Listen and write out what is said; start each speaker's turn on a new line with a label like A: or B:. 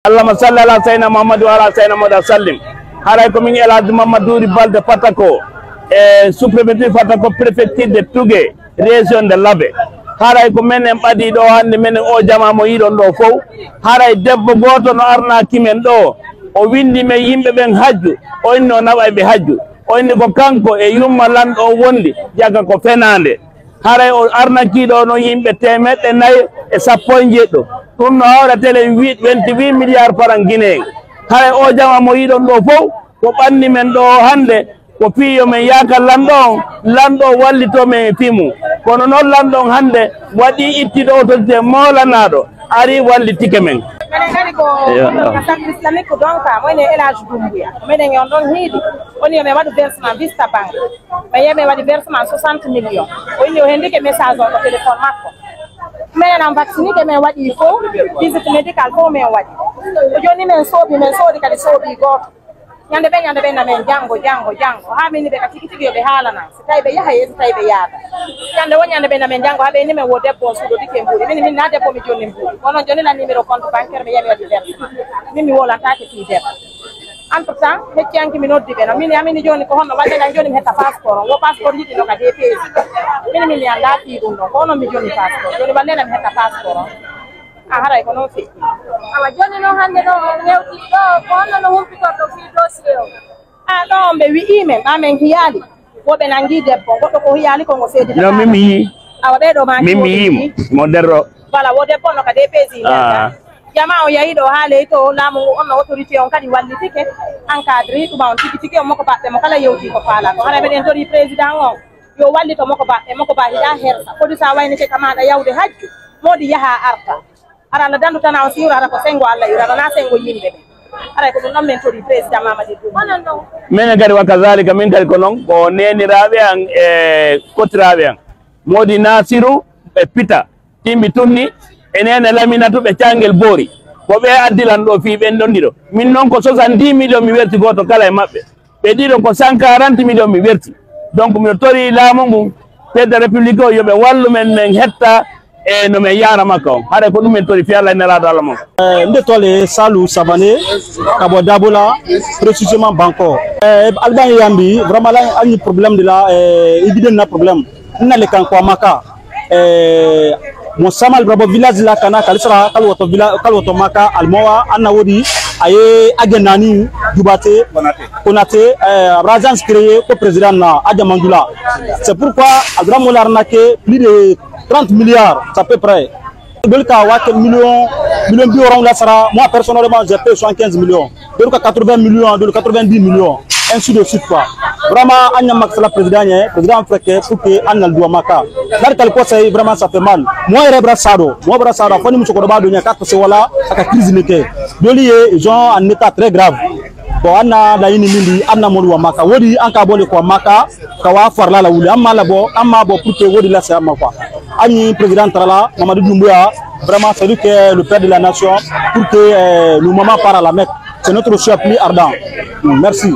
A: Allahumma salli ala sayyidina Muhammad wa ala sayyidina Muhammad sallim. Haray ko min El Hadji Mamadou Balde Patako sous-préfecture Patako préfecture de Tougué région de Labé. Haray ko menen ɓadi ɗo hande menen o jama mo yiɗon ɗo fof haray debbo goto no arna kimen ɗo o windi men yimɓe ɓen hajju o inni o naɓa ɓe hajju o inni ko kanko e yumma lanɗo o wondi jaga ko fenande haray o arnakiɗo no yimɓe 140 ɗum no hawra télé 28 milliards francs guinéen haray o jama mo yiɗon ɗo fof ko ɓanni men ɗo hande ko piyo men yaka lanɗo wallito men fimu kono noon lanɗon hande waɗi ittiɗo autorité molanaɗo ari wallitike men
B: centre islamique donc moyne El Hadji Doumbouya minen on ɗon hiiɗi woni yomin waɗi versement vista banque ɓe yemin waɗi versement 60 millions o inni o hendike message o ɗo téléphone makko minen en vaccinité min waɗi fof visite médical fof min waɗi o joni min soodi kadi soodi goto ñande ɓe namen janggo ha min ɓe ka tigi tigi yoɓe haalana so tawi ɓe yaha so tawi ɓe yaada ñande wo ñande ɓe namen janggo ha ɓe ni men wo debbo on suuɗo dike mbuuɗi min na debbo mi jonni mbuuɗi onon joni la numéro compte bancaire mi yami waɗi versement min mi wolantake fi debbo entre temps hecciyanki mi noddi ɓe no min yamini joni ko honno waɗeɗan joni mi hetta passeport on wo passeport yiɗino ka DPS min laafi ɗum ɗon ko onon mi jonni passeport joni walleɗa mi hetta passeport on haray ko noon feƴƴi
C: awa joni noon hannde ɗo newti ɗo ko honno no humpitoto fi dossier o
B: ɗo on ɓe wi'imen ɓamen hiyaali woɓe nangi debbo goɗɗo ko hiyaali kongo seedi
A: no min mi yii
B: awa ɓeɗo ma
A: min mi yiimo mo derro
B: voilà wo debbo no ka DPS jama o yahi ɗo ha ley to laamu ngu onno autorité on kadi wallitike encadre ɗuma on tigi tigi on moko baɓɓe mo kala yewti ko faala ko hara meɗen tori président o yo wallito moko baɓɓe moko ba hiɗa hersa kodi sa waynike kamaɗa yawde hajju modi yaha arta ara Allah dandu tan on siwra ko sengo Allah yurano na sengo yimɓe ɓe aray ko ɗum ɗon min tori président Mamadou Doumbouya
A: minen kadi wa kazalika min kadi ko noon ko neniraɓe an e kotiraɓe an modi Nasiru ɓe Pita timmi tunni enene Laminatu ɓe Cangel Boori ko ɓe addilan ɗo fi ɓen ɗon ɗiɗo min noon ko 70 millions mi werti goto kala e maɓɓe ɓe ɗiɗo ko 140 millions mi werti donc miɗo tori laamu ngu président république o yoɓe wallu men en hetta e no men yara makka on haɗa ko ɗum en tori fi Allah nelaɗo Allah mon
D: nde tole Salou Savané kabo Dabola précisément Banko alban yambi vraiment là a un problème de là ibiden na problème nale kan ko maka mon samal brabo village la kana kalisra kalwoto maka almowa anna wodi aye agenani Dubate Konaté Razans créé ko président na Adja Mandoula c'est pourquoi Adramo l'arnaqué plus de 30 milliards, c'est à peu près. Donc, millions là sera, moi personnellement, j'ai payé 75 millions. Donc, 80 millions, donc 90 millions, ainsi de suite. Quoi. Vraiment, on a le président africain pour que on a le droit maka. Là, tel quoi, c'est vraiment ça fait mal. Moi, je suis brassado, faut nous secourir de 4 c'est voilà, la crise n'était. Ils ont un état très grave. Bon, anna la ini mindi anna molu wa maka wodi anka bole ko maka kawa farla la wuli amma la bo amma bo pour que wodi la c'est amma quoi ani président Trala Mamadou Doumbouya vraiment c'est lui qui est le père de la nation pour que le moment part à la Mecque c'est notre chef plus ardent merci.